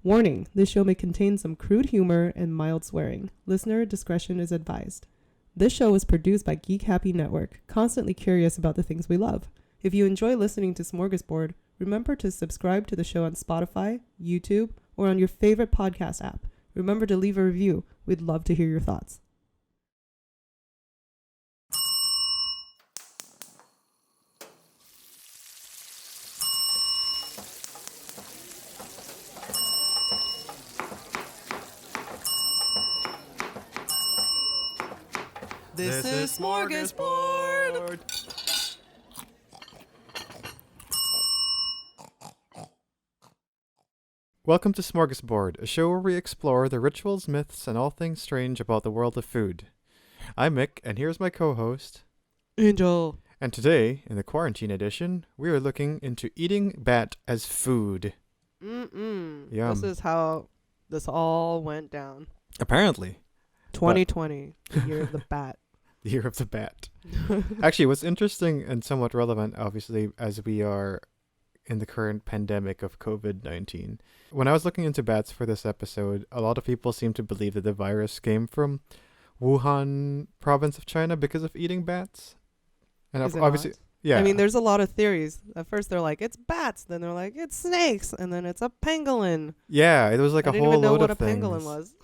Warning, this show may contain some crude humor and mild swearing. Listener discretion is advised. This show is produced by Geek Happy Network, constantly curious about the things we love. If you enjoy listening to Smorgasbord, remember to subscribe to the show on Spotify, YouTube, or on your favorite podcast app. Remember to leave a review. We'd love to hear your thoughts. This is Smorgasbord. Welcome to Smorgasbord, a show where we explore the rituals, myths, and all things strange about the world of food. I'm Mick, and here's my co-host, Angel. And today, in the quarantine edition, we are looking into eating bat as food. Yum. Yum. This is how this all went down. Apparently. 2020, the year of the bat. The year of the bat. Actually, what's interesting and somewhat relevant, obviously, as we are in the current pandemic of COVID-19. When I was looking into bats for this episode, a lot of people seem to believe that the virus came from Wuhan province of China because of eating bats. And Is it obviously, not? yeah. I mean, there's a lot of theories. At first, they're like, it's bats. Then they're like, it's snakes. And then it's a pangolin. Yeah, it was like I a didn't whole even know load what of a things. pangolin was.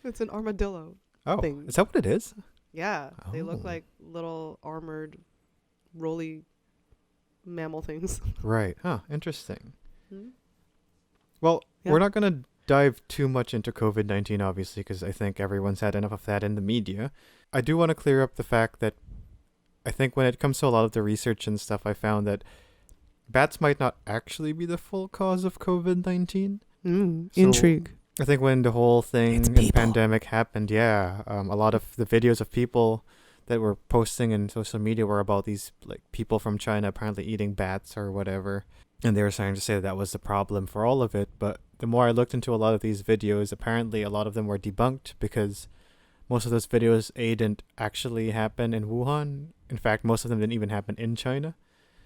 It's an armadillo. Oh, thing. is that what it is? Yeah, they look Oh. like little armored, roly mammal things. Right. Huh. Interesting. Hmm? Well, Yeah. we're not going to dive too much into COVID-19, obviously, because I think everyone's had enough of that in the media. I do want to clear up the fact that I think when it comes to a lot of the research and stuff, I found that bats might not actually be the full cause of COVID-19. So- Intrigue. I think when the whole thing It's in people. pandemic happened, a lot of the videos of people that were posting in social media were about these like people from China apparently eating bats or whatever. And they were starting to say that was the problem for all of it. But the more I looked into a lot of these videos, apparently a lot of them were debunked because most of those videos didn't actually happen in Wuhan. In fact, most of them didn't even happen in China.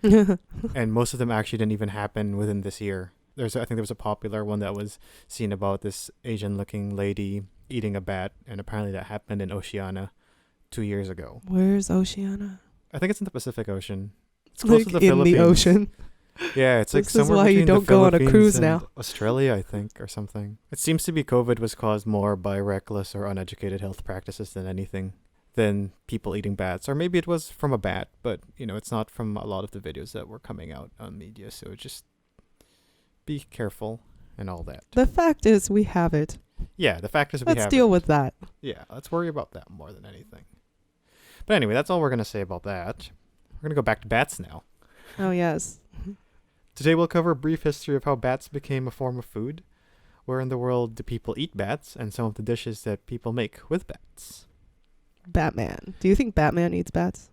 And most of them actually didn't even happen within this year. I think there was a popular one that was seen about this Asian-looking lady eating a bat, and apparently that happened in Oceania 2 years ago. Where's Oceania? I think it's in the Pacific Ocean. It's close to the in Philippines. the ocean. Yeah, it's like This is somewhere why you between the don't go on a Philippines cruise and now. Australia, I think, or something. It seems to be COVID was caused more by reckless or uneducated health practices than anything, than people eating bats. Or maybe it was from a bat, but it's not from a lot of the videos that were coming out on media. So just be careful and all that. The fact is, we have it. Yeah, the fact is we Let's have deal it. with that. Yeah, let's worry about that more than anything. But anyway, that's all we're going to say about that. We're going to go back to bats now. Oh, yes. Today we'll cover a brief history of how bats became a form of food, where in the world do people eat bats, and some of the dishes that people make with bats. Batman. Do you think Batman eats bats?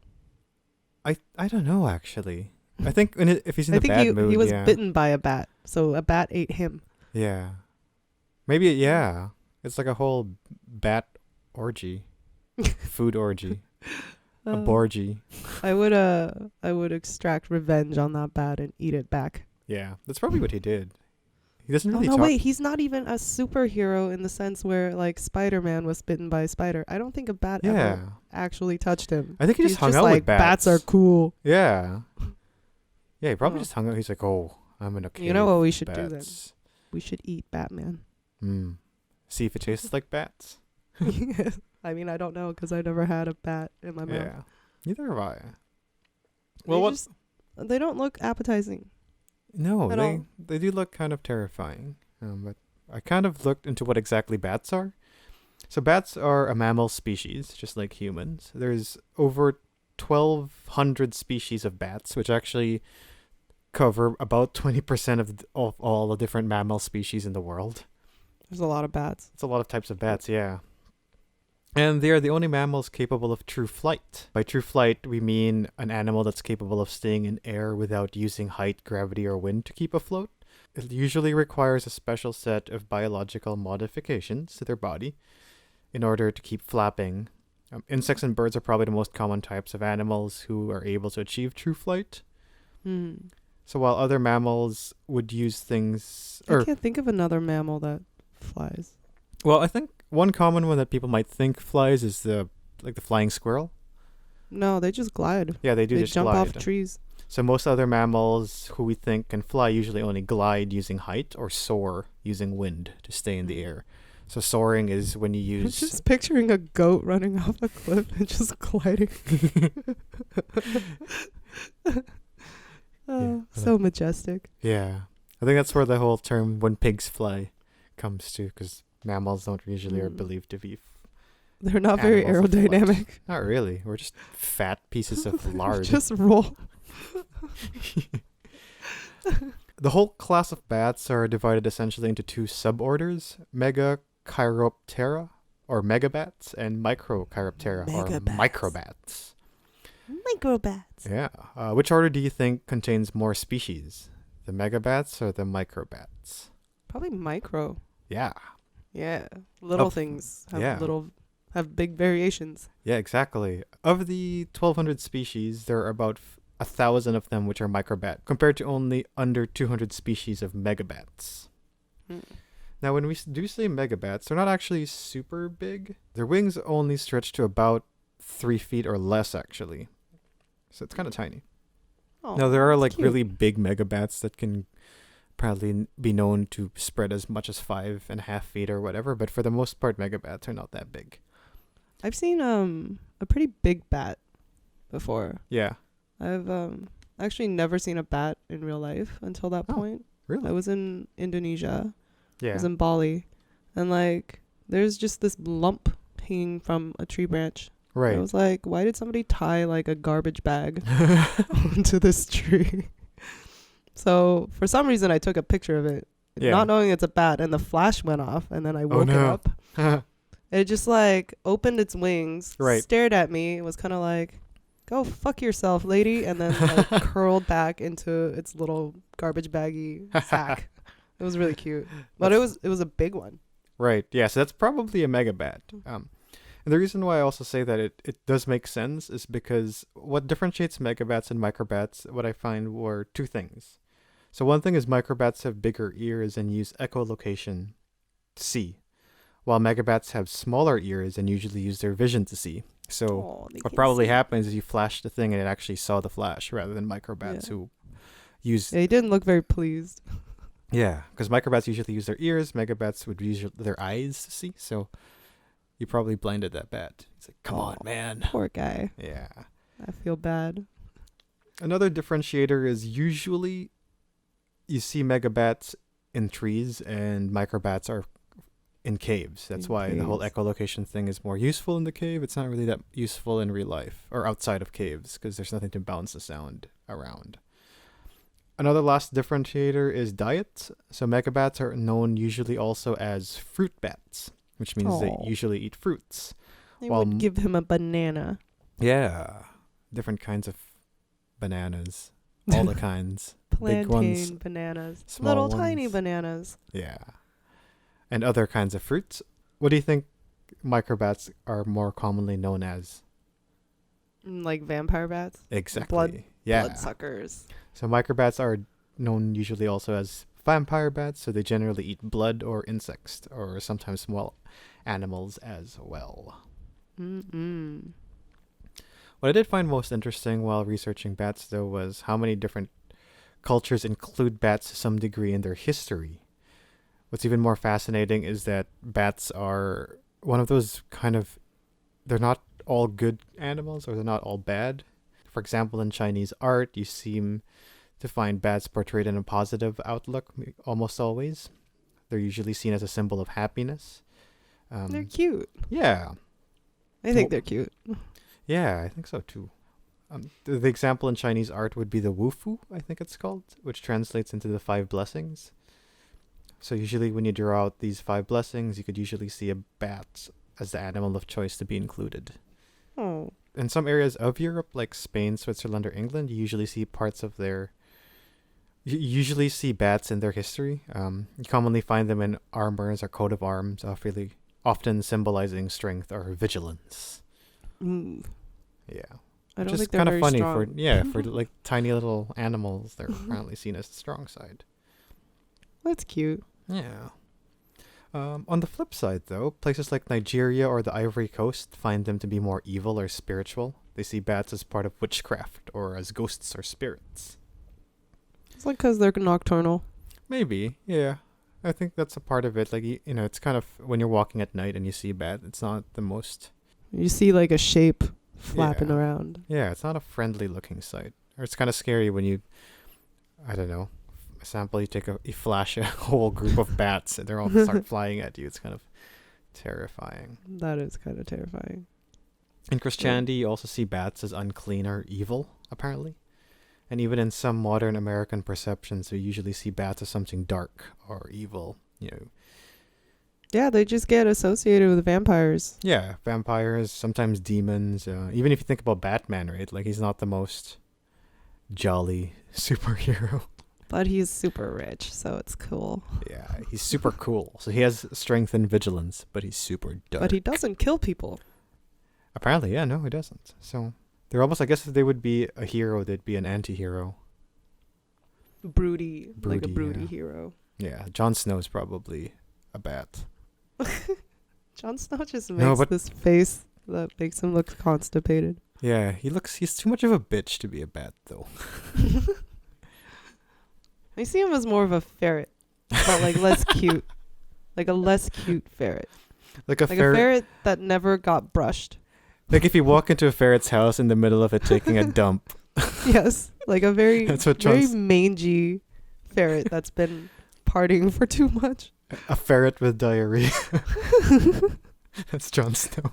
I don't know, actually. I think if he's in I a think bad mood, he was yeah. bitten by a bat, so a bat ate him. Yeah. Maybe, yeah. It's like a whole bat orgy. Food orgy. A borgy. I would extract revenge on that bat and eat it back. Yeah, that's probably what he did. He doesn't Oh, really no, talk. wait, he's not even a superhero in the sense where, like, Spider-Man was bitten by a spider. I don't think a bat Yeah. ever actually touched him. I think he He's just hung just out like, with bats. bats are cool. Yeah. Yeah, he probably Oh. just hung out. He's like, oh, I'm in a cave. You know what we should do then? bats. We should eat Batman. See if it tastes like bats. I mean, I don't know because I never had a bat in my mouth. Yeah. Neither have I. They Well, what? just- They don't look appetizing. No, at they all. they do look kind of terrifying. But I kind of looked into what exactly bats are. So bats are a mammal species, just like humans. There's over 1,200 species of bats, which actually cover about 20% of all the different mammal species in the world. There's a lot of bats. It's a lot of types of bats, yeah. And they are the only mammals capable of true flight. By true flight, we mean an animal that's capable of staying in air without using height, gravity, or wind to keep afloat. It usually requires a special set of biological modifications to their body in order to keep flapping. Insects and birds are probably the most common types of animals who are able to achieve true flight. So while other mammals would use things, I can't think of another mammal that flies. well, I think one common one that people might think flies is the flying squirrel. No, they just glide. Yeah, they do They just jump glide. off trees. So most other mammals who we think can fly usually only glide using height or soar using wind to stay in the air. So soaring is when you I'm use just picturing a goat running off a cliff and just gliding. So majestic. Yeah. I think that's where the whole term "when pigs fly" comes to, because mammals don't usually are believed to be. They're not very Animals that fly. aerodynamic. Not really. We're just fat pieces of lard. Just roll. The whole class of bats are divided essentially into two suborders: Megachiroptera, or megabats, and Microchiroptera, or Megabats. microbats. Microbats. Yeah. Which order do you think contains more species? The megabats or the microbats? Probably micro. Yeah. Yeah. Little Oh, things yeah. have big variations. Yeah, exactly. Of the 1,200 species, there are about 1,000 of them which are microbat, compared to only under 200 species of megabats. Now, when we do say megabats, they're not actually super big. Their wings only stretch to about 3 feet or less, actually. So it's kind of tiny. Oh, Now, there are that's cute. really big megabats that can probably be known to spread as much as 5.5 feet or whatever, but for the most part, megabats are not that big. I've seen a pretty big bat before. Yeah. I've actually never seen a bat in real life until that Oh, point. Really? I was in Indonesia. I Yeah. was in Bali, and there's just this lump hanging from a tree branch. Right. I was like, why did somebody tie a garbage bag onto this tree? So for some reason, I took a picture of it, Yeah. not knowing it's a bat, and the flash went off, and then I woke it no. up. It just opened its wings, Right. stared at me. It was kind of like, "Go fuck yourself, lady," and then curled back into its little garbage baggy sack. It was really cute, but it was a big one. Right. Yeah. So that's probably a megabat. And the reason why I also say that it does make sense is because what differentiates megabats and microbats, what I find, were two things. So one thing is microbats have bigger ears and use echolocation to see, while megabats have smaller ears and usually use their vision to see. So They what can't probably see. happens is you flash the thing and it actually saw the flash rather than microbats Yeah. who use... Yeah, he didn't look very pleased. Yeah, because microbats usually use their ears, megabats would use their eyes to see, so you probably blinded that bat. He's like, come on, man. Poor guy. Yeah. I feel bad. Another differentiator is usually you see megabats in trees and microbats are in caves. That's In why the whole caves. echolocation thing is more useful in the cave. It's not really that useful in real life or outside of caves because there's nothing to bounce the sound around. Another last differentiator is diet. So megabats are known usually also as fruit bats, which means they Aw. usually eat fruits. They Well, would give him a banana. Yeah, different kinds of bananas, all the kinds. Big ones, Plantain bananas. small Little tiny ones. bananas. Yeah, and other kinds of fruits. What do you think microbats are more commonly known as? Like vampire bats. Exactly. Yeah. Bloodsuckers. So microbats are known usually also as vampire bats, so they generally eat blood or insects, or sometimes small animals as well. Mm-mm. What I did find most interesting while researching bats, though, was how many different cultures include bats to some degree in their history. What's even more fascinating is that bats are one of those they're not all good animals or they're not all bad. For example, in Chinese art, you seem to find bats portrayed in a positive outlook almost always. They're usually seen as a symbol of happiness. They're cute. Yeah. I think they're cute. Yeah, I think so too. The example in Chinese art would be the wufu, I think it's called, which translates into the 5 blessings. So usually when you draw out these 5 blessings, you could usually see a bat as the animal of choice to be included. Oh. In some areas of Europe, like Spain, Switzerland, or England, you usually see you usually see bats in their history. You commonly find them in armors or coat of arms, often symbolizing strength or vigilance. Mm. Yeah. I don't Which is think they're kind of very funny strong. for like tiny little animals. They're apparently seen as the strong side. That's cute. Yeah. On the flip side, though, places like Nigeria or the Ivory Coast find them to be more evil or spiritual. They see bats as part of witchcraft or as ghosts or spirits. It's like because they're nocturnal. Maybe, yeah. I think that's a part of it. Like, you know, it's kind of when you're walking at night and you see a bat, it's not the most... You see like a shape flapping Yeah. around. Yeah, it's not a friendly looking sight. Or it's kind of scary when you, I don't know, example, you flash a whole group of bats and they're all start flying at you. It's kind of terrifying. That is kind of terrifying. In Christianity, you also see bats as unclean or evil, apparently. And even in some modern American perceptions, we usually see bats as something dark or evil, you know. Yeah, they just get associated with vampires. Yeah, vampires, sometimes demons. Even if you think about Batman, right? Like, he's not the most jolly superhero. But he's super rich, so it's cool. Yeah, he's super cool. So he has strength and vigilance, but he's super dark. But he doesn't kill people. Apparently, yeah, no, he doesn't. So they're almost, I guess if they would be a hero, they'd be an anti-hero. Broody, like a broody yeah. hero. Yeah, Jon Snow's probably a bat. Jon Snow just makes this face that makes him look constipated. Yeah, he's too much of a bitch to be a bat, though. I see him as more of a ferret, but like less cute. Like a less cute ferret. Like a a ferret that never got brushed. Like if you walk into a ferret's house in the middle of it taking a dump. Yes, like a very, That's what very mangy ferret that's been partying for too much. A ferret with diarrhea. That's Jon Snow.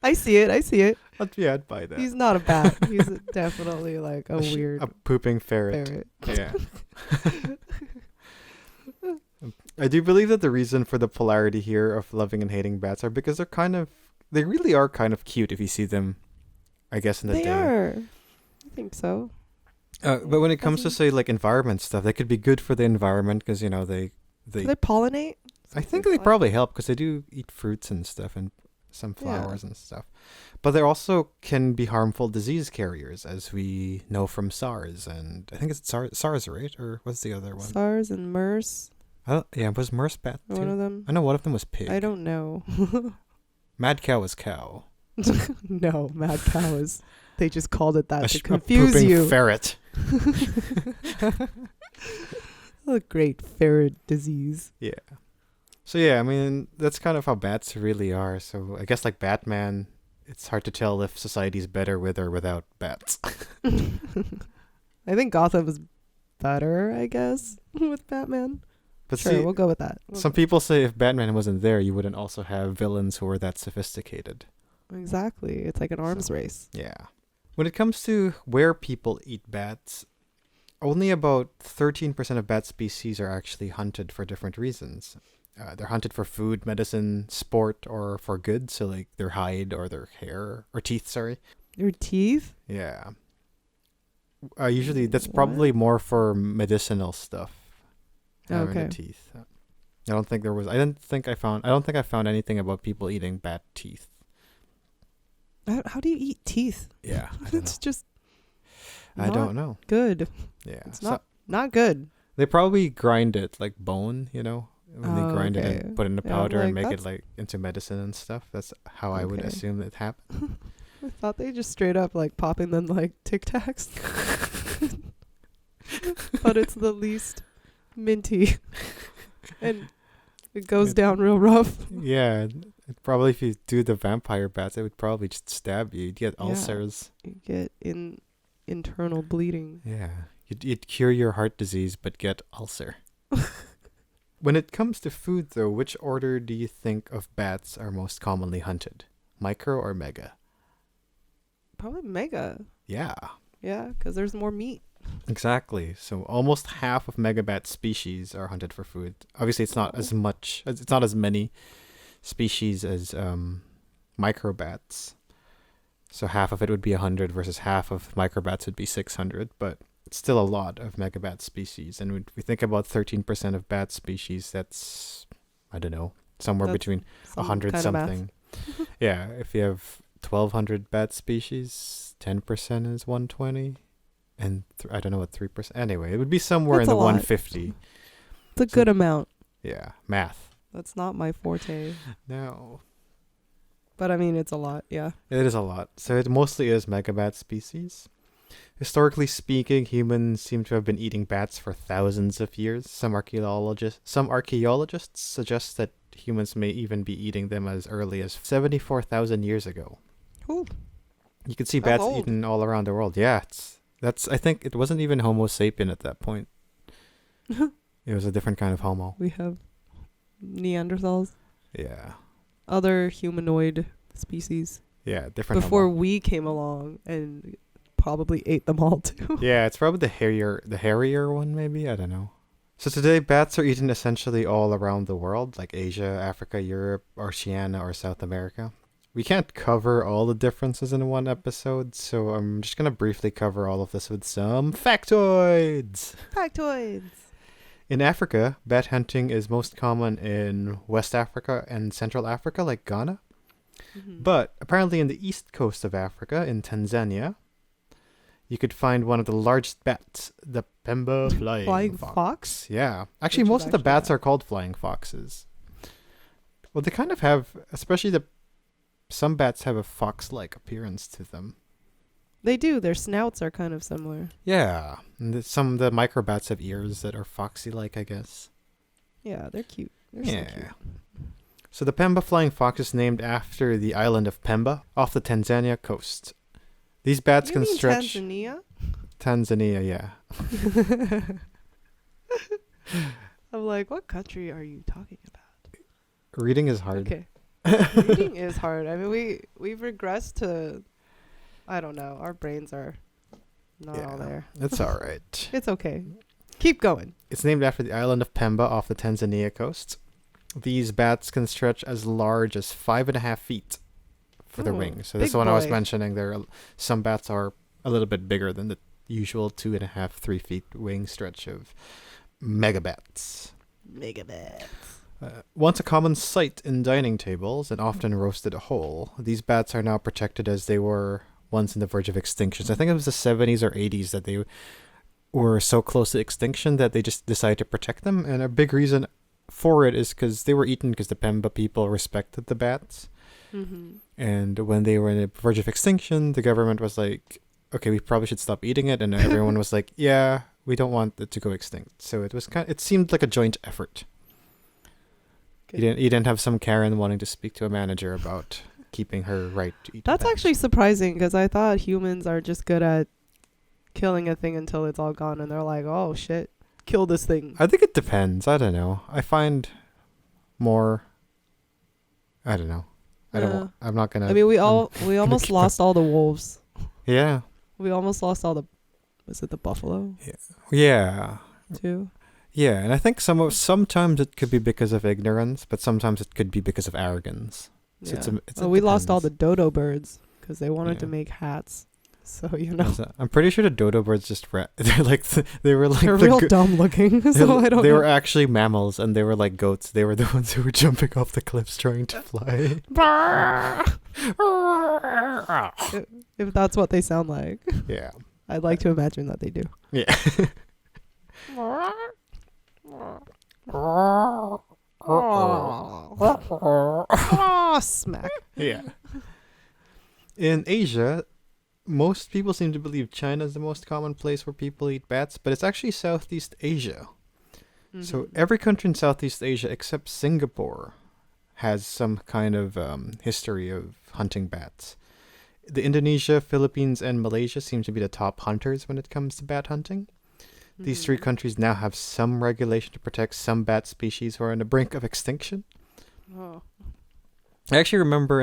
I see it. I'd buy that. He's not a bat. He's definitely like a weird a pooping ferret. Yeah. I do believe that the reason for the polarity here of loving and hating bats are because they really are kind of cute if you see them, I guess, in the day. They are. I think so. But when it comes to, say, like environment stuff, they could be good for the environment because, you know, Do they pollinate? I think they probably help because they do eat fruits and stuff and some flowers and stuff. But they also can be harmful disease carriers, as we know from SARS. And I think it's SARS, right? Or what's the other one? SARS and MERS. Yeah, was MERS bat too? One of them. I know one of them was pig. I don't know. Mad cow was cow. No, mad cow is... They just called it that to A confuse pooping you. ferret. A great ferret disease. Yeah. So yeah, I mean, that's kind of how bats really are. So I guess like Batman, it's hard to tell if society's better with or without bats. I think Gotham is better, I guess, with Batman. But sure, we'll go with that. Some people say if Batman wasn't there, you wouldn't also have villains who were that sophisticated. Exactly. It's like an arms race. Yeah. When it comes to where people eat bats, only about 13% of bat species are actually hunted for different reasons. They're hunted for food, medicine, sport, or for goods, so like their hide or their hair, or teeth, sorry. Their teeth? Yeah. Usually that's probably more for medicinal stuff. Having the teeth. I don't think I found anything about people eating bat teeth. How do you eat teeth? Yeah, It's just I don't know. Good. Yeah. It's not good. They probably grind it like bone, you know, when they grind it and put it in a powder and make it like into medicine and stuff. That's how I would assume it happened. I thought they just straight up like popping them like Tic Tacs. But it's the least minty. And it goes down real rough. Yeah. Probably if you do the vampire bats, it would probably just stab you. You'd get ulcers. You get internal bleeding. Yeah. You'd cure your heart disease, but get ulcer. When it comes to food, though, which order do you think of bats are most commonly hunted? Micro or mega? Probably mega. Yeah. Yeah, because there's more meat. Exactly. So almost half of megabat species are hunted for food. Obviously, it's not as much. It's not as many species as microbats. So half of it would be 100 versus half of microbats would be 600. But it's still a lot of megabat species. And we think about 13% of bat species. That's, I don't know, somewhere between 100 something. Yeah. If you have 1,200 bat species. 10% is 120. And I don't know what 3%. Anyway, it would be somewhere That's in the a lot. 150. It's a good amount. Yeah, math. That's not my forte. No. But I mean, it's a lot, yeah. It is a lot. So it mostly is megabat species. Historically speaking, humans seem to have been eating bats for thousands of years. Some archaeologists suggest that humans may even be eating them as early as 74,000 years ago. Ooh. You could see That's bats old. eaten all around the world. Yeah, I think it wasn't even Homo sapien at that point. It was a different kind of Homo. We have Neanderthals, Yeah. other humanoid species. Yeah, different Before Homo. we came along and probably ate them all too. Yeah, it's probably the hairier one, maybe. I don't know. So today, bats are eaten essentially all around the world, like Asia, Africa, Europe, Oceania, or South America. We can't cover all the differences in one episode, so I'm just gonna briefly cover all of this with some factoids. Factoids. In Africa, bat hunting is most common in West Africa and Central Africa, like Ghana. Mhm. But apparently in the east coast of Africa, in Tanzania, you could find one of the largest bats, the Pemba Flying fox? Yeah. Actually, Which is most of the actually bats bad. are called flying foxes. Well, they kind of have, especially some bats have a fox-like appearance to them. They do. Their snouts are kind of similar. Yeah. And some of the microbats have ears that are foxy-like, I guess. Yeah, they're cute. They're Yeah. so cute. So the Pemba flying fox is named after the island of Pemba off the Tanzania coast. These bats You can mean stretch... Tanzania? Tanzania, yeah. I'm like, what country are you talking about? Reading is hard. Okay. Reading is hard. I mean, we've regressed to, I don't know. Our brains are not all there. It's all right. It's okay. Keep going. It's named after the island of Pemba off the Tanzania coast. These bats can stretch as large as 5.5 feet for their Ooh, wings. So this is big one I was boy. mentioning. Some bats are a little bit bigger than the usual 2.5, 3 feet wing stretch of megabats. Megabats. Once a common sight in dining tables and often roasted whole, these bats are now protected as they were once on the verge of extinction. So I think it was the 70s or 80s that they were so close to extinction that they just decided to protect them. And a big reason for it is because they were eaten because the Pemba people respected the bats. Mm-hmm. And when they were on the verge of extinction, the government was like, okay, we probably should stop eating it. And everyone was like, yeah, we don't want it to go extinct. So it seemed like a joint effort. You didn't have some Karen wanting to speak to a manager about keeping her right to eat. That's bats. actually surprising because I thought humans are just good at killing a thing until it's all gone and they're like, oh shit, kill this thing. I think it depends. I don't know. I find more. I don't know. I'm not gonna. I mean, we I'm almost keep lost all the wolves. Yeah. We almost lost all the, was it the buffalo Yeah. too? Yeah, and I think sometimes it could be because of ignorance, but sometimes it could be because of arrogance. So Yeah. We lost all the depends. dodo birds because they wanted to Yeah. make hats. So, you know, I'm pretty sure the dodo birds just they're like they were like they're the real dumb looking. So I don't they know. were actually mammals, and they were like goats. They were the ones who were jumping off the cliffs trying to fly. If that's what they sound like, Yeah. I'd like to imagine that they do. Yeah. Oh, smack. Yeah. In Asia, most people seem to believe China is the most common place where people eat bats, but it's actually Southeast Asia. So Mhm. every country in Southeast Asia except Singapore has some kind of history of hunting bats. The Indonesia, Philippines, and Malaysia seem to be the top hunters when it comes to bat hunting. These three Mhm. countries now have some regulation to protect some bat species who are on the brink of extinction. Oh. I actually remember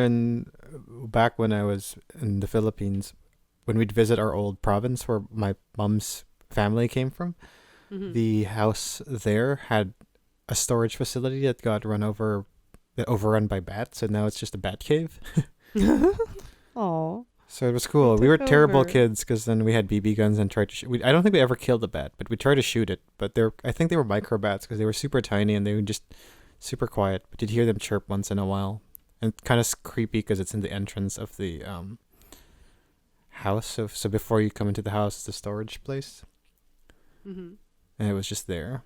back when I was in the Philippines, when we'd visit our old province where my mom's family came from, Mhm. the house there had a storage facility that got overrun by bats, and now it's just a bat cave. Aw. So it was cool. They We were took terrible over. kids because then we had BB guns and tried to shoot. I don't think we ever killed a bat, but we tried to shoot it. But I think they were microbats because they were super tiny and they were just super quiet. But you'd hear them chirp once in a while. And kind of creepy because it's in the entrance of the house. So before you come into the house, it's the storage place. Mm-hmm. And it was just there.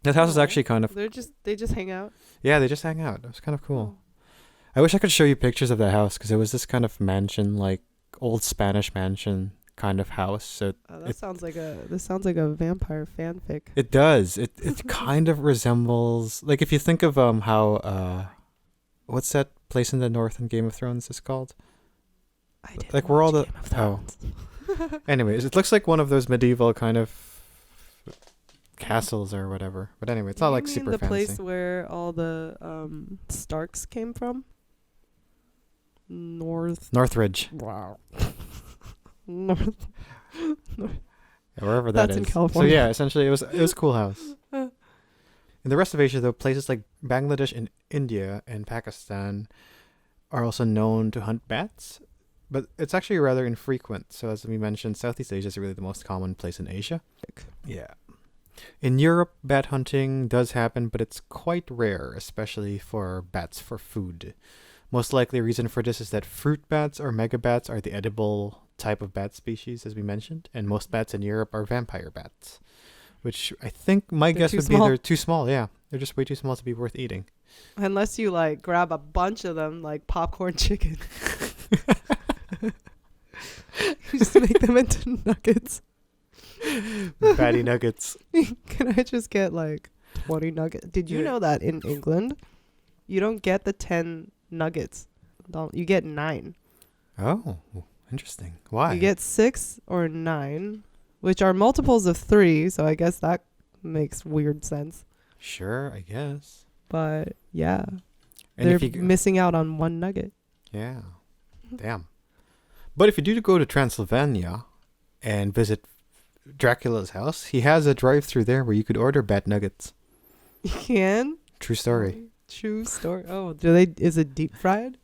That house is actually kind of... They just hang out? Yeah, they just hang out. It was kind of cool. I wish I could show you pictures of that house because it was this kind of mansion, like old Spanish mansion kind of house. So this sounds like a vampire fanfic. It does. It kind of resembles, like, if you think of how what's that place in the north in Game of Thrones is called? I didn't like where all the Game of Thrones. Anyways, it looks like one of those medieval kind of castles or whatever. But anyway, it's not like super the fancy. Place where all the Starks came from? Northridge. Wow. Wherever that That's is. in California. So yeah, essentially it was a cool house. In the rest of Asia, though, places like Bangladesh and India and Pakistan are also known to hunt bats, but it's actually rather infrequent. So as we mentioned, Southeast Asia is really the most common place in Asia. Yeah. In Europe, bat hunting does happen, but it's quite rare, especially for bats for food. Most likely reason for this is that fruit bats or megabats are the edible type of bat species, as we mentioned, and most bats in Europe are vampire bats, which I think my guess would be they're too small. Yeah, they're just way too small to be worth eating. Unless you like grab a bunch of them like popcorn chicken. You just make them into nuggets. Fatty nuggets. Can I just get like 20 nuggets? Did you know that in England, you don't get the 10 nuggets? You get 9. Oh, interesting. Why? You get 6 or 9, which are multiples of 3. So I guess that makes weird sense. Sure, I guess. But yeah, and they're missing out on 1 nugget. Yeah. Damn. But if you do go to Transylvania and visit Dracula's house, he has a drive-through there where you could order bat nuggets. You can? True story. True story. Oh, is it deep fried?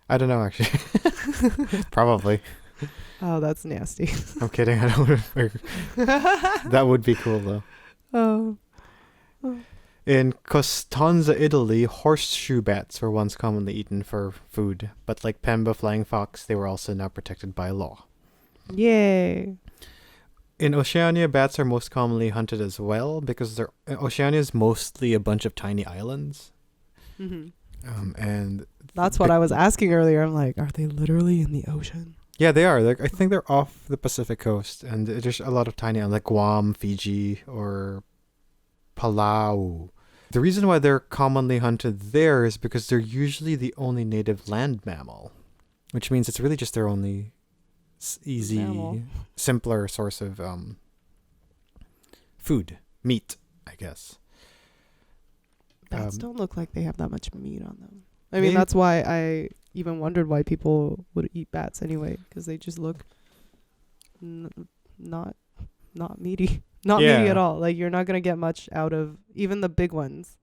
I don't know, actually. Probably. Oh, that's nasty. I'm kidding. I don't That would be cool, though. Oh. In Costanza, Italy, horseshoe bats were once commonly eaten for food, but like Pemba flying fox, they were also now protected by law. Yay. In Oceania, bats are most commonly hunted as well because Oceania is mostly a bunch of tiny islands. Mm-hmm. And that's what I was asking earlier. I'm like, are they literally in the ocean? Yeah, they are. I think they're off the Pacific coast, and there's a lot of tiny islands like Guam, Fiji, or Palau. The reason why they're commonly hunted there is because they're usually the only native land mammal, which means it's really just their only easy, simpler source of food, meat, I guess. Bats don't look like they have that much meat on them. I mean, that's why I even wondered why people would eat bats anyway, because they just look not meaty. Not meaty at all. Like, you're not going to get much out of, even the big ones.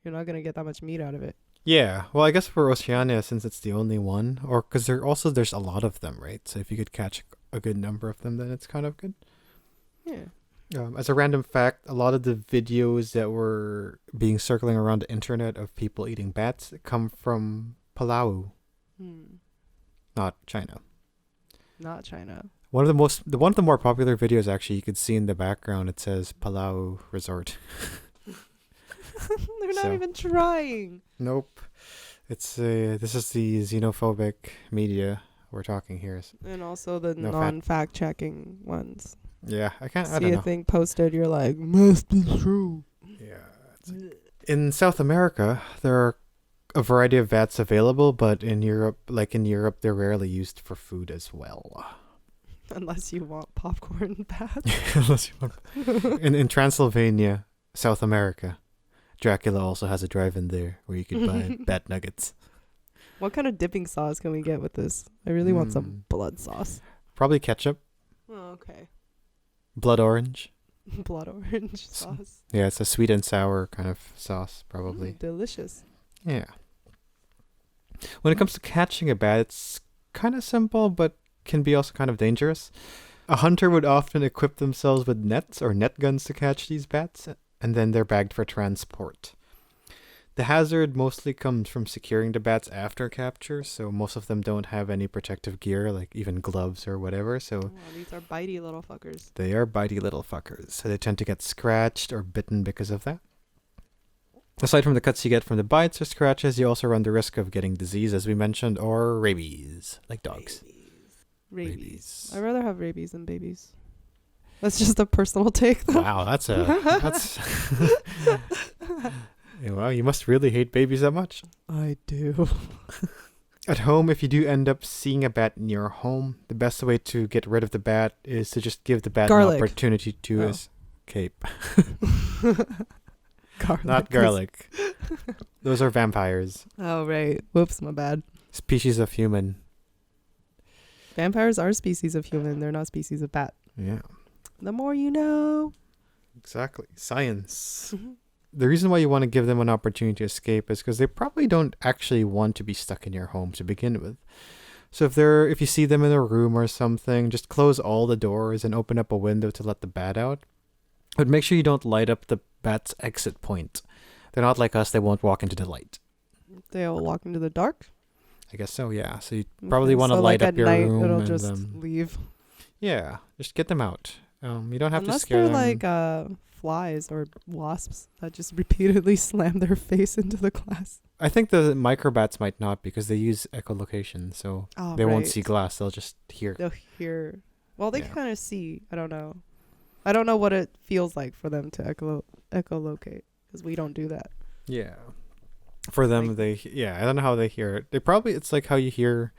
You're not going to get that much meat out of it. Yeah. Well, I guess for Oceania, since it's the only one, or because there's a lot of them, right? So if you could catch a good number of them, then it's kind of good. Yeah. As a random fact, a lot of the videos that were being circling around the internet of people eating bats come from Palau, not China. Not China. One of the more popular videos, actually, you could see in the background, it says Palau Resort. They're not even trying. Nope. This is the xenophobic media we're talking here. And also the non-fact checking ones. Yeah, I don't know. See a thing posted, you're like, must be true. Yeah. In South America, there are a variety of bats available, but in Europe, they're rarely used for food as well. Unless you want popcorn bats. Unless you want. In Transylvania, South America, Dracula also has a drive-in there where you could buy bat nuggets. What kind of dipping sauce can we get with this? I really want some blood sauce. Probably ketchup. Oh, okay. Blood orange. Blood orange sauce. Yeah, it's a sweet and sour kind of sauce, probably. Delicious. Yeah. When it comes to catching a bat, it's kind of simple, but can be also kind of dangerous. A hunter would often equip themselves with nets or net guns to catch these bats, and then they're bagged for transport. The hazard mostly comes from securing the bats after capture, so most of them don't have any protective gear, like even gloves or whatever, so these are bitey little fuckers. they are bitey little fuckers, so they tend to get scratched or bitten because of that. Aside from the cuts you get from the bites or scratches, you also run the risk of getting disease, as we mentioned, or rabies, like dogs. Rabies. I'd rather have rabies than babies. That's just a personal take, though. Wow, that's well, you must really hate babies that much. I do. At home, if you do end up seeing a bat in your home, the best way to get rid of the bat is to just give the bat an opportunity to escape. Garlic. Not garlic. Those are vampires. Oh, right. Whoops, my bad. Species of human. Vampires are species of human. They're not species of bat. Yeah. The more you know. Exactly. Science. The reason why you want to give them an opportunity to escape is because they probably don't actually want to be stuck in your home to begin with. So if you see them in a room or something, just close all the doors and open up a window to let the bat out. But make sure you don't light up the bat's exit point. They're not like us, they won't walk into the light. They'll walk into the dark? I guess so, yeah. So you probably want to light up your room. It'll and, just leave. Yeah, just get them out. You don't have to Unless scare them. Unless they're like flies or wasps that just repeatedly slam their face into the glass. I think the microbats might not, because they use echolocation, so they won't see glass. They'll just hear. They'll hear. Well, they can kind of see. I don't know. I don't know what it feels like for them to echolocate, because we don't do that. Yeah. For them, I don't know how they hear it. It's like how you hear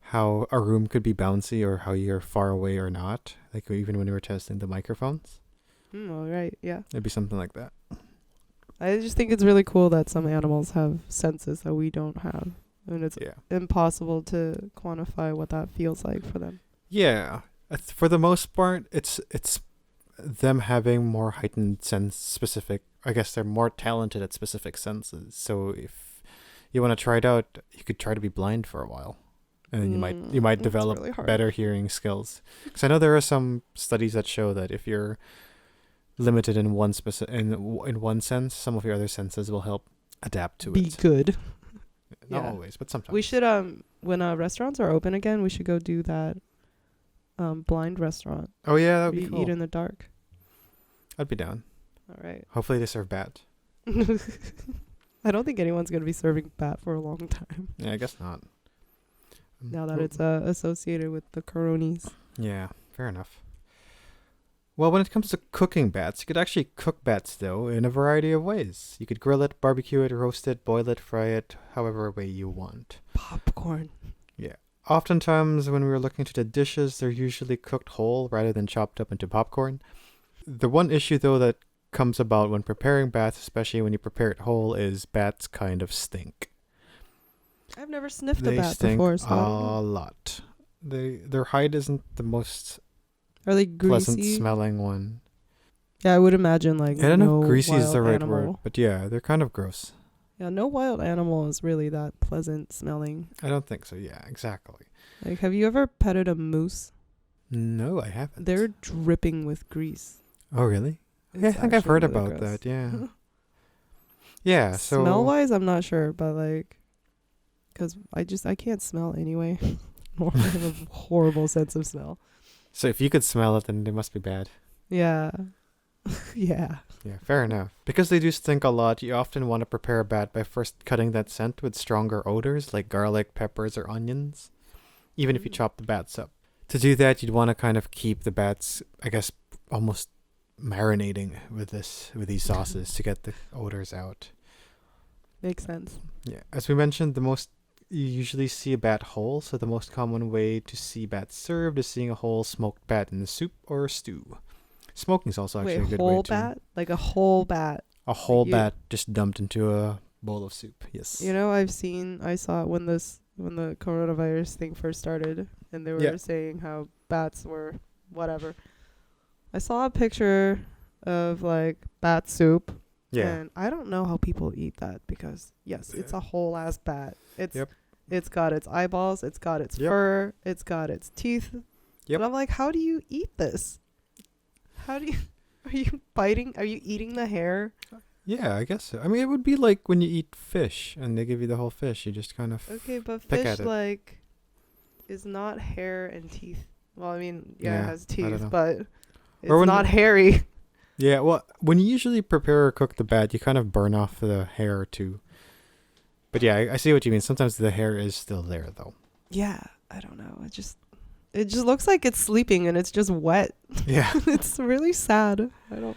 how a room could be bouncy, or how you're far away or not. Like even when we were testing the microphones. All right, yeah. It'd be something like that. I just think it's really cool that some animals have senses that we don't have. And it's impossible to quantify what that feels like for them. Yeah. For the most part, it's them having more heightened sense specific. I guess they're more talented at specific senses. So if you want to try it out, you could try to be blind for a while. And then you might develop really better hearing skills. Because I know there are some studies that show that if you're limited in one in one sense, some of your other senses will help adapt to it. Be good. Not always, but sometimes. We should when restaurants are open again, we should go do that blind restaurant. Oh yeah, that'd be cool. Eat in the dark. I'd be down. All right. Hopefully they serve bat. I don't think anyone's going to be serving bat for a long time. Yeah, I guess not. Now that it's associated with the coronies. Yeah, fair enough. Well, when it comes to cooking bats, you could actually cook bats, though, in a variety of ways. You could grill it, barbecue it, roast it, boil it, fry it, however way you want. Popcorn. Yeah. Oftentimes, when we were looking into the dishes, they're usually cooked whole rather than chopped up into popcorn. The one issue, though, that comes about when preparing bats, especially when you prepare it whole, is bats kind of stink. I've never sniffed a bat before. So a lot. Their hide isn't the most are they greasy? Pleasant smelling one. Yeah, I would imagine I don't know if greasy is the right word, but yeah, they're kind of gross. Yeah, no wild animal is really that pleasant smelling. I don't think so. Yeah, exactly. Like, have you ever petted a moose? No, I haven't. They're dripping with grease. Oh, really? Yeah, I think I've heard really about gross. That. Yeah. Yeah. So smell-wise, I'm not sure, but because I can't smell anyway. I have a horrible sense of smell. So if you could smell it, then they must be bad. Yeah. Yeah. Yeah, fair enough. Because they do stink a lot, you often want to prepare a bat by first cutting that scent with stronger odors like garlic, peppers, or onions, even if you chop the bats up. To do that, you'd want to kind of keep the bats, I guess, almost marinating with these sauces to get the odors out. Makes sense. Yeah. As we mentioned, you usually see a bat whole, so the most common way to see bats served is seeing a whole smoked bat in a soup or a stew. Smoking is also actually a good way to... whole bat? Like a whole bat? A whole bat just dumped into a bowl of soup, yes. You know, I saw it when the coronavirus thing first started, and they were saying how bats were whatever. I saw a picture of bat soup. Yeah. And I don't know how people eat that because, yes, it's a whole ass bat. It's got its eyeballs, it's got its fur, it's got its teeth. Yep. And I'm like, how do you eat this? Are you biting? Are you eating the hair? Yeah, I guess so. I mean, it would be like when you eat fish and they give you the whole fish. You just kind of Okay, but pick fish at it. like is not hair and teeth. Well, I mean, yeah, it Yeah, has I don't teeth, know. but it's Or when not hairy. yeah, well, when you usually prepare or cook the bat, you kind of burn off the hair too. But yeah, I see what you mean. Sometimes the hair is still there though. Yeah, I don't know. It just looks like it's sleeping and it's just wet. Yeah. It's really sad. I don't.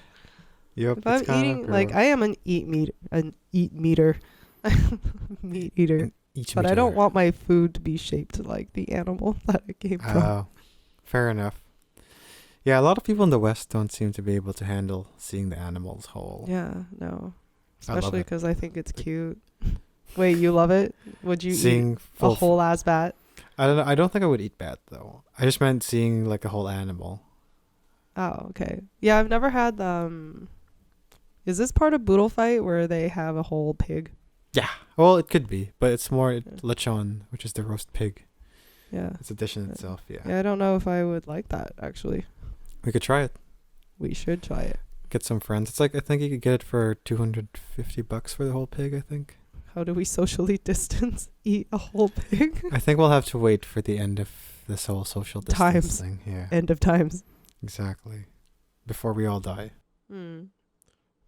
Yep. If I'm eating, like I am an meat eater, meat eater. Each But I don't meter. want my food to be shaped like the animal that it came from. Oh, fair enough. Yeah, a lot of people in the West don't seem to be able to handle seeing the animals whole. Yeah, no. I love Especially it. because I think it's cute. Wait, you love it? Would you eat Seeing a full whole ass bat? I don't know. I don't think I would eat bat though. I just meant seeing like a whole animal. Oh, okay. Yeah, I've never had Is this part of Boodle Fight where they have a whole pig? Yeah. Well, it could be, but it's more lechon, which is the roast pig. Yeah. It's a dish in itself. Yeah. Yeah, I don't know if I would like that actually. We could try it. We should try it. Get some friends. It's like I think you could get it for $250 for the whole pig. I think. How do we socially distance eat a whole pig? I think we'll have to wait for the end of this whole social distance Times. thing. Yeah. End of times. Exactly. Before we all die.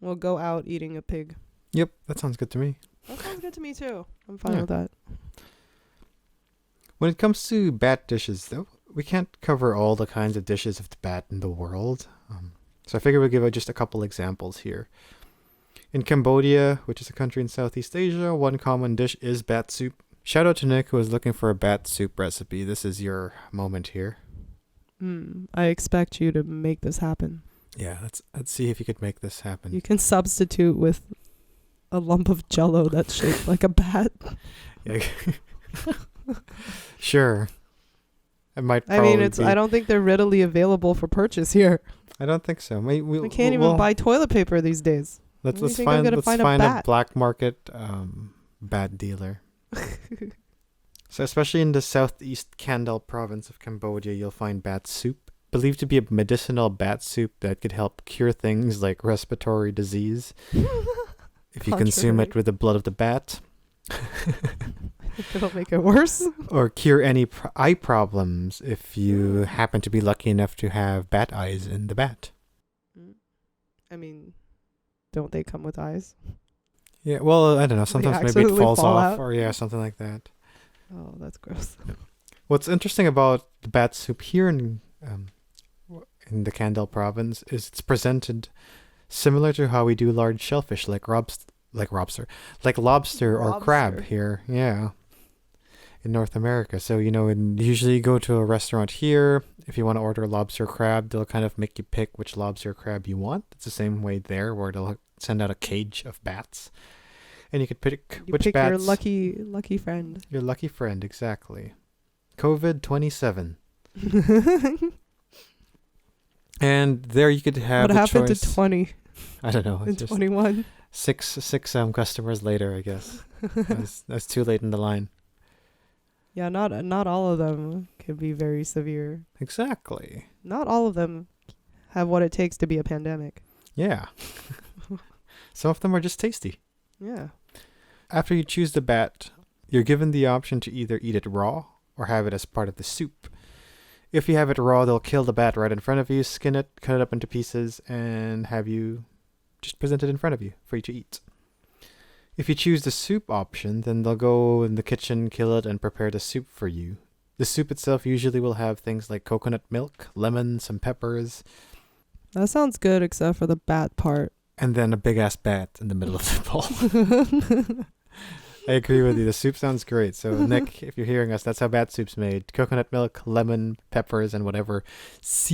We'll go out eating a pig. Yep, that sounds good to me. That sounds good to me too. I'm fine Yeah. with that. When it comes to bat dishes, though, we can't cover all the kinds of dishes of the bat in the world. So I figure we'll give just a couple examples here. In Cambodia, which is a country in Southeast Asia, one common dish is bat soup. Shout out to Nick, who was looking for a bat soup recipe. This is your moment here. I expect you to make this happen. Yeah, let's see if you could make this happen. You can substitute with a lump of jello that's shaped like a bat. Yeah. Sure. It might. I mean, probably I don't think they're readily available for purchase here. I don't think so. We can't even buy toilet paper these days. Let's Where do you think find I'm gonna let's find a find a bat? black market bat dealer. So especially in the southeast Kandal province of Cambodia, you'll find bat soup, believed to be a medicinal bat soup that could help cure things like respiratory disease if you consume it with the blood of the bat. It'll make it worse. Or cure any eye problems if you happen to be lucky enough to have bat eyes in the bat. I mean, don't they come with eyes? Yeah, well, I don't know. Sometimes maybe it absolutely falls fall off out? or yeah, something like that. Oh, that's gross. What's interesting about the bat soup here in the Kandal province is it's presented similar to how we do large shellfish like lobster or crab here. Yeah. In North America. So, usually you go to a restaurant here. If you want to order lobster crab, they'll kind of make you pick which lobster crab you want. It's the same way there where they'll send out a cage of bats. And you could pick which pick bats. your lucky friend. Your lucky friend, exactly. COVID-27. And there you could have What happened choice. to 20 I don't know. and It's just 21? six customers later, I guess. That's too late in the line. Yeah, not all of them can be very severe. Exactly. Not all of them have what it takes to be a pandemic. Yeah. Some of them are just tasty. Yeah. After you choose the bat, you're given the option to either eat it raw or have it as part of the soup. If you have it raw, they'll kill the bat right in front of you, skin it, cut it up into pieces, and have you just present it in front of you for you to eat. If you choose the soup option, then they'll go in the kitchen, kill it, and prepare the soup for you. The soup itself usually will have things like coconut milk, lemon, some peppers, That sounds good except for the bat part. and then a big-ass bat in the middle of the bowl. I agree with you. The soup sounds great. So, Nick, if you're hearing us, that's how bat soup's made. Coconut milk, lemon, peppers, and whatever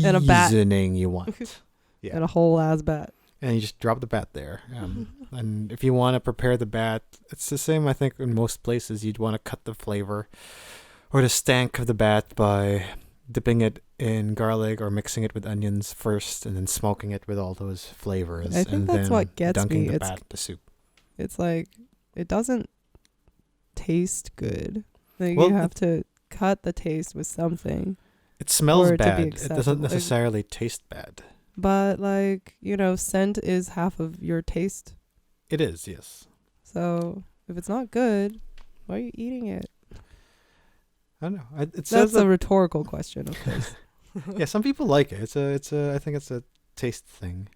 And a bat. seasoning you want. Yeah. And a whole ass bat. And you just drop the bat there. And if you want to prepare the bat, it's the same, I think, in most places. You'd want to cut the flavor or the stank of the bat by dipping it in garlic or mixing it with onions first and then smoking it with all those flavors. I think and that's then what gets dunking me. the It's bat in the soup. It's like it doesn't taste good. Like Well, you have to cut the taste with something. It smells for it to be bad. It doesn't acceptable. necessarily taste bad. But scent is half of your taste. It is, yes. So if it's not good, why are you eating it? I don't know. It says That's a rhetorical question, of course. yeah, some people like it. I think it's a taste thing.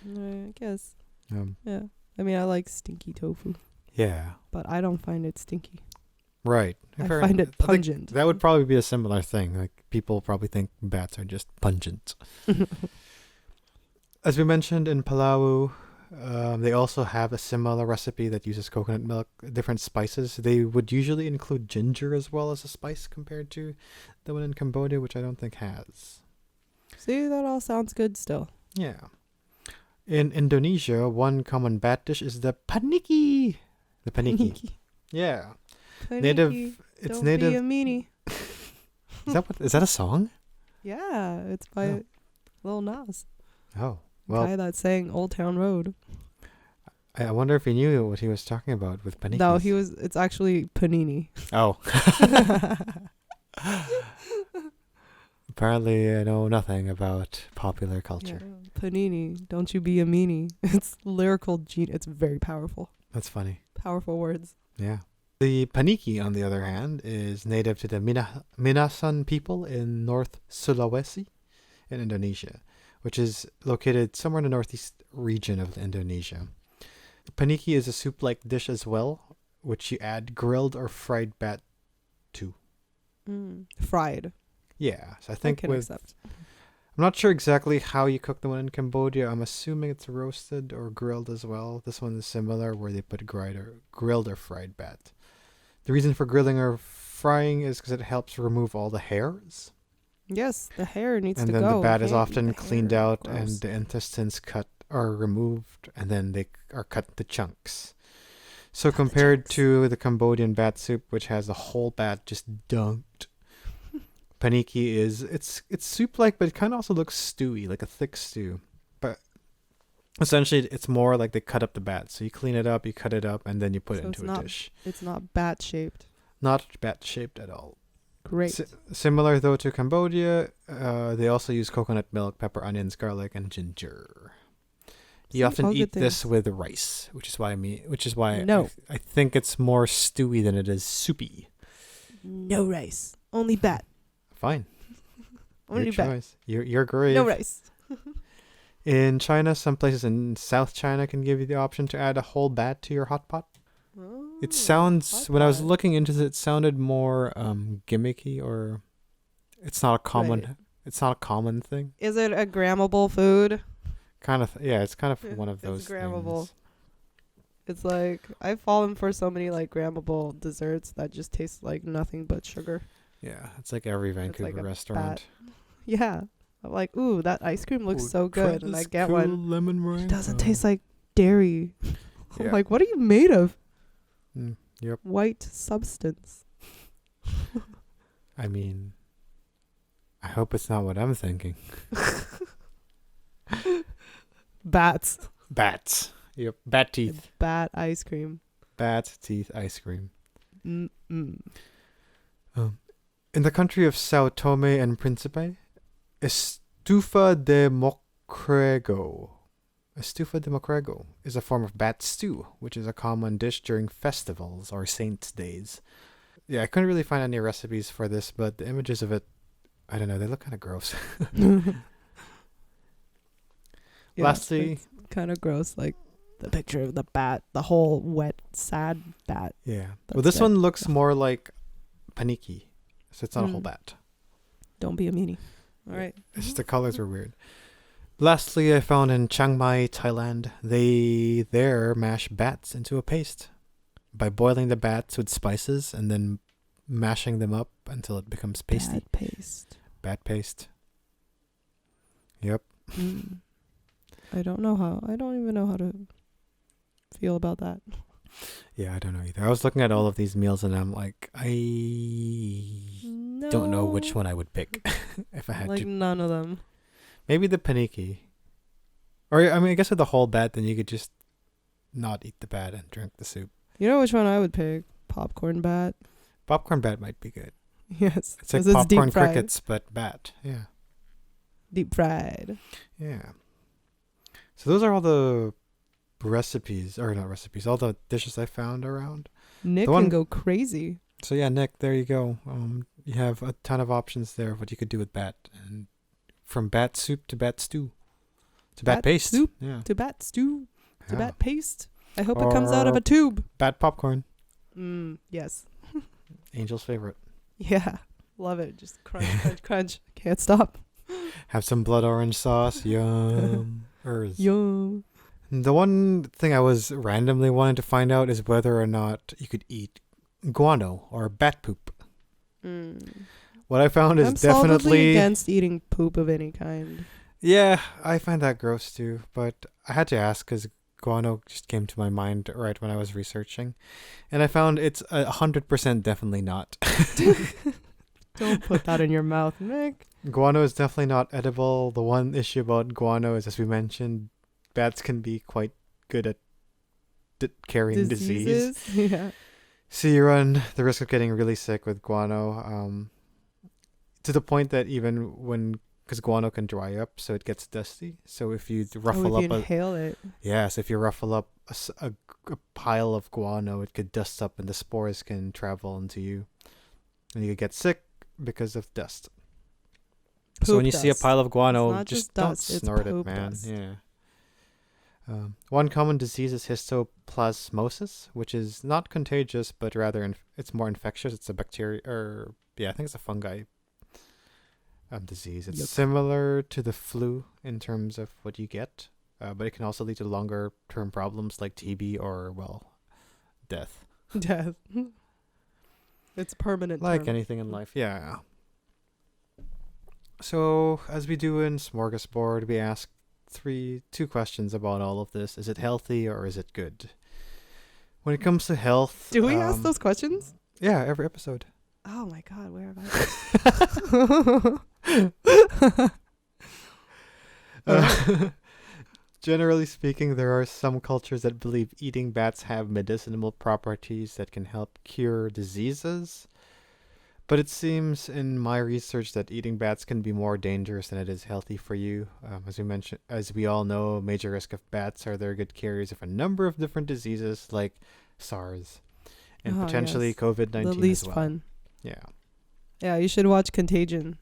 I guess. Um, Yeah. I mean, I like stinky tofu, yeah. but I don't find it stinky. Right. I find it pungent. That would probably be a similar thing. Like people probably think bats are just pungent. As we mentioned in Palau, they also have a similar recipe that uses coconut milk, different spices. They would usually include ginger as well as a spice compared to the one in Cambodia, which I don't think has. See, that all sounds good still. Yeah. In Indonesia, one common bat dish is the paniki. The paniki. Yeah. Paniki. Native. It's Don't native. be a meanie. Is that a song? Yeah, it's by Oh. Lil Nas. Oh. The Well, guy that's saying Old Town Road. I wonder if he knew what he was talking about with panikis. No, it's actually panini. Oh. Apparently, I know nothing about popular culture. Yeah, panini. Don't you be a meanie. It's lyrical it's very powerful. That's funny. Powerful words. Yeah. The paniki, on the other hand, is native to the Minasan people in North Sulawesi in Indonesia, which is located somewhere in the northeast region of Indonesia. Paniki is a soup-like dish as well, which you add grilled or fried bat to. Fried. Yeah, so I I think can with... accept. I'm not sure exactly how you cook the one in Cambodia. I'm assuming it's roasted or grilled as well. This one is similar, where they put grilled or fried bat. The reason for grilling or frying is because it helps remove all the hairs. Yes, the hair needs And to then go. the bat You is can't eat often the cleaned hair. out Gross. and the intestines cut or removed, and then they are cut into chunks. So Cut the compared chunks. to the Cambodian bat soup, which has the whole bat just dunked, paniki it's soup-like, but it kind of also looks stewy, like a thick stew. But essentially, it's more like they cut up the bat. So you clean it up, you cut it up, and then you put it So into a dish. It's not bat shaped. Not bat-shaped at all. Great. Similar though to Cambodia, they also use coconut milk, pepper, onions, garlic, and ginger. See, You often all good eat this things. with rice, which is why No. I think it's more stewy than it is soupy. No rice. Only bat. Fine, Only your bat. choice. You're great. No rice. In China, some places in South China can give you the option to add a whole bat to your hot pot. It sounds, when I was looking into it sounded more gimmicky, or it's not a common. Right. It's not a common thing. Is it a grammable food? Kind of, yeah. It's kind of Yeah, one of it's those grammable. things. It's like I've fallen for so many like grammable desserts that just taste like nothing but sugar. Yeah, it's like every Vancouver like a restaurant. Yeah. I'm like, ooh, that ice cream looks Ooh, so try good, and I this get cool one. lemon It meringue. doesn't taste like dairy. I'm Yeah. like, what are you made of? Yep. White substance. I mean, I hope it's not what I'm thinking. Bats. Bats. Yep. Bat teeth. Bat ice cream. Bat teeth ice cream. Mm-mm. In the country of Sao Tome and Principe, estufa de mokrego. Estufa de mokrego is a form of bat stew, which is a common dish during festivals or saints' days. Yeah, I couldn't really find any recipes for this, but the images of it, I don't know, they look kind of gross. Yeah, Lastly, kind of gross, like the picture of the bat, the whole wet, sad bat. yeah. That's Well, this dead. one looks more like paniki, so it's not a whole Mm. bat. Don't be a meanie. All Yeah. right. It's just the colors were weird. Lastly, I found in Chiang Mai, Thailand, they there mash bats into a paste by boiling the bats with spices and then mashing them up until it becomes pasty. Bad paste. Bat paste. Yep. Mm. I don't even know how to feel about that. Yeah, I don't know either. I was looking at all of these meals and I'm like, I don't know which one I would pick if I had Like to. none of them. Maybe the paniki. Or, I mean, I guess with the whole bat, then you could just not eat the bat and drink the soup. You know which one I would pick? Popcorn bat. Popcorn bat might be good. Yes. It's like 'cause popcorn deep fried. crickets, but bat. Yeah. Deep fried. Yeah. So those are all the recipes, or not recipes, all the dishes I found around. Nick The one- can go crazy. So yeah, Nick, there you go. You have a ton of options there of what you could do with bat, and from bat soup to bat stew to bat paste. Soup Yeah. to bat stew to Yeah. bat paste. I hope it comes out of a tube. Bat popcorn. Yes. Angel's favorite. Yeah. Love it. Just crunch, crunch, crunch. Can't stop. Have some blood orange sauce. Yum. Yum. The one thing I was randomly wanting to find out is whether or not you could eat guano or bat poop. What I found is I'm solidly definitely against eating poop of any kind. Yeah, I find that gross too, but I had to ask because guano just came to my mind right when I was researching, and I found it's 100% definitely not. Don't put that in your mouth, Nick. Guano is definitely not edible. The one issue about guano is, as we mentioned, bats can be quite good at carrying disease. Diseases? Yeah. So you run the risk of getting really sick with guano, to the point that even because guano can dry up, so it gets dusty. So if you ruffle if you up inhale it. so if you ruffle up a pile of guano, it could dust up and the spores can travel into you. And you could get sick because of dust. So when you see a pile of guano, It's not just just don't dust, it's snort it, poop man. dust. Yeah. One common disease is histoplasmosis, which is not contagious, but rather it's more infectious. It's a bacteria, I think it's a fungi disease. It's Yep. similar to the flu in terms of what you get, but it can also lead to longer term problems like TB or, death. Death. It's permanent. Like term. anything in life, yeah. So, as we do in Smorgasbord, we ask two questions about all of this. Is it healthy or is it good? When it comes to health... Do we ask those questions? Yeah, every episode. Oh my god, where have I? Generally speaking, there are some cultures that believe eating bats have medicinal properties that can help cure diseases. But it seems in my research that eating bats can be more dangerous than it is healthy for you. As we all know, major risk of bats are they're good carriers of a number of different diseases like SARS and potentially yes. COVID-19 The least as well. fun. Yeah. Yeah, you should watch Contagion.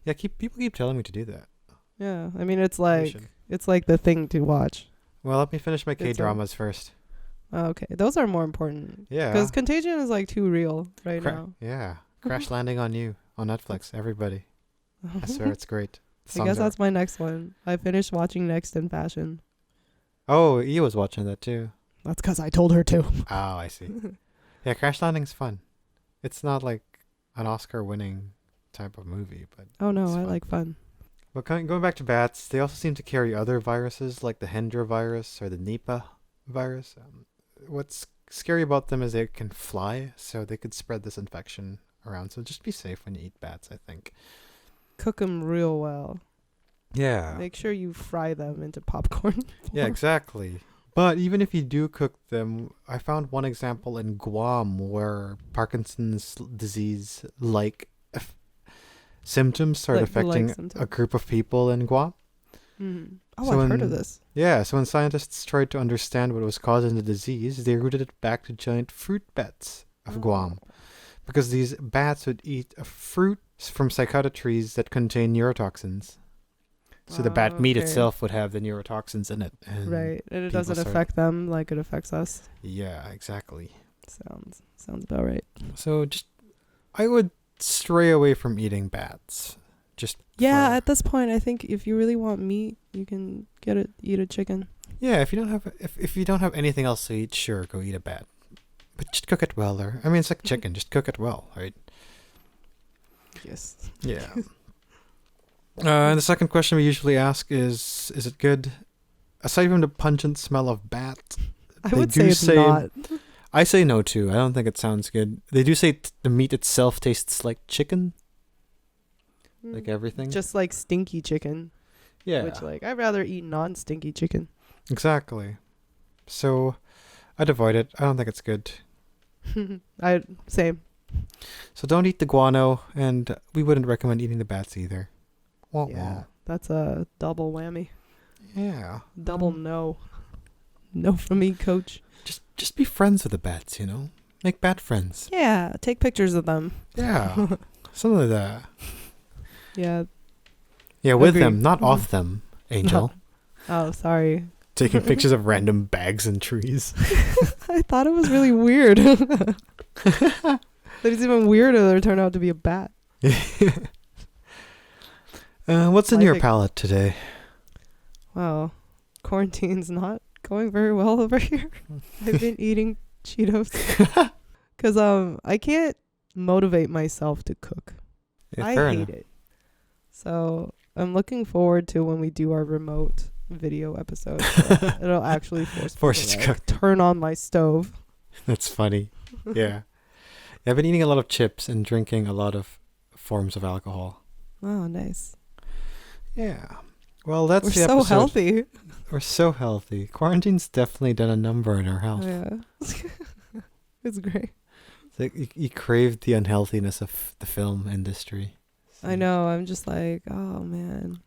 Yeah, people keep telling me to do that. Yeah, I mean it's I like should. the thing to watch. Well, let me finish my It's K-dramas first. Oh, okay, those are more important. Yeah. Because Contagion is like too real right now. Yeah. Crash Landing on You on Netflix. Everybody. I swear it's great. I guess that's my next one. I finished watching Next in Fashion. Oh, E was watching that too. That's because I told her to. Oh, I see. Yeah, Crash Landing's fun. It's not like an Oscar-winning type of movie, but Oh no, it's I fun. like fun. But going back to bats, they also seem to carry other viruses like the Hendra virus or the Nipah virus. What's scary about them is they can fly, so they could spread this infection around. So just be safe when you eat bats, I think. Cook them real well. Yeah. Make sure you fry them into popcorn. Yeah, exactly. But even if you do cook them, I found one example in Guam where Parkinson's disease symptoms started affecting a group of people in Guam. Mm. Oh, So I've heard of when- this. Yeah, so when scientists tried to understand what was causing the disease, they rooted it back to giant fruit bats of Guam. Because these bats would eat a fruit from cicada trees that contain neurotoxins. So the bat meat Okay. itself would have the neurotoxins in it. And Right, and it people doesn't started- affect them like it affects us. Yeah, exactly. Sounds about right. So I would stray away from eating bats. Yeah, for- at this point, I think if you really want meat, you can eat a chicken. Yeah, if you don't have anything else to eat, sure, go eat a bat. But just cook it well, or I mean, it's like chicken. Just cook it well, right? Yes. Yeah. And the second question we usually ask is it good? Aside from the pungent smell of bat, I They would do say it's say- not. I say no too. I don't think it sounds good. They do say the meat itself tastes like chicken, like everything. Just like stinky chicken. yeah, Which I'd rather eat non-stinky chicken. exactly. So I'd avoid it. I don't think it's good. Same. So don't eat the guano, and we wouldn't recommend eating the bats either. Wah, Yeah. wah. That's a double whammy. Yeah. Double no. No from me, coach. Just be friends with the bats, you know? Make bat friends. Yeah, take pictures of them. Yeah. Something like that. Yeah. Yeah, with Agreed. them, not off them, Angel. Oh, sorry. Taking pictures of random bags and trees. I thought it was really weird. But it's even weirder that it turned out to be a bat. What's in your palate today? Wow. Quarantine's not going very well over here. I've been eating Cheetos. Because I can't motivate myself to cook. Yeah, I hate it. So I'm looking forward to when we do our remote video episode. So it'll actually force me to cook. Turn on my stove. That's funny. Yeah. I've been eating a lot of chips and drinking a lot of forms of alcohol. Oh, nice. Yeah. Well, that's We're so healthy. We're so healthy. Quarantine's definitely done a number on our health. Yeah. It's great. It's like you crave the unhealthiness of the film industry. So. I know. I'm just like, oh, man.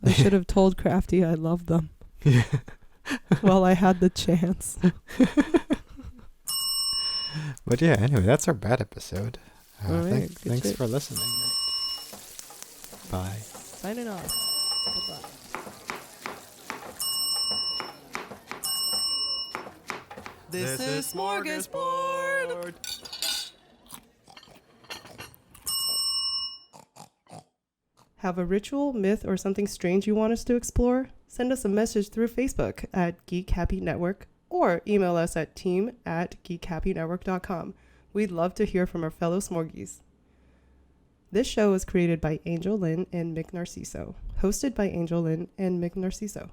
I should have told Crafty I love them. Yeah. While I had the chance. But yeah, anyway, that's our bad episode. Thanks shit. for listening. Bye. Signing off. Goodbye. This is Smorgasbord. Have a ritual, myth, or something strange you want us to explore? Send us a message through Facebook at Geek Happy Network or email us at team@geekhappynetwork.com. We'd love to hear from our fellow Smorgies. This show was created by Angel Lynn and Mick Narciso, hosted by Angel Lynn and Mick Narciso,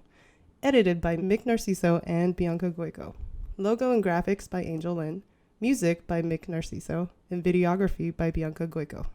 edited by Mick Narciso and Bianca Goico, logo and graphics by Angel Lynn, music by Mick Narciso, and videography by Bianca Goico.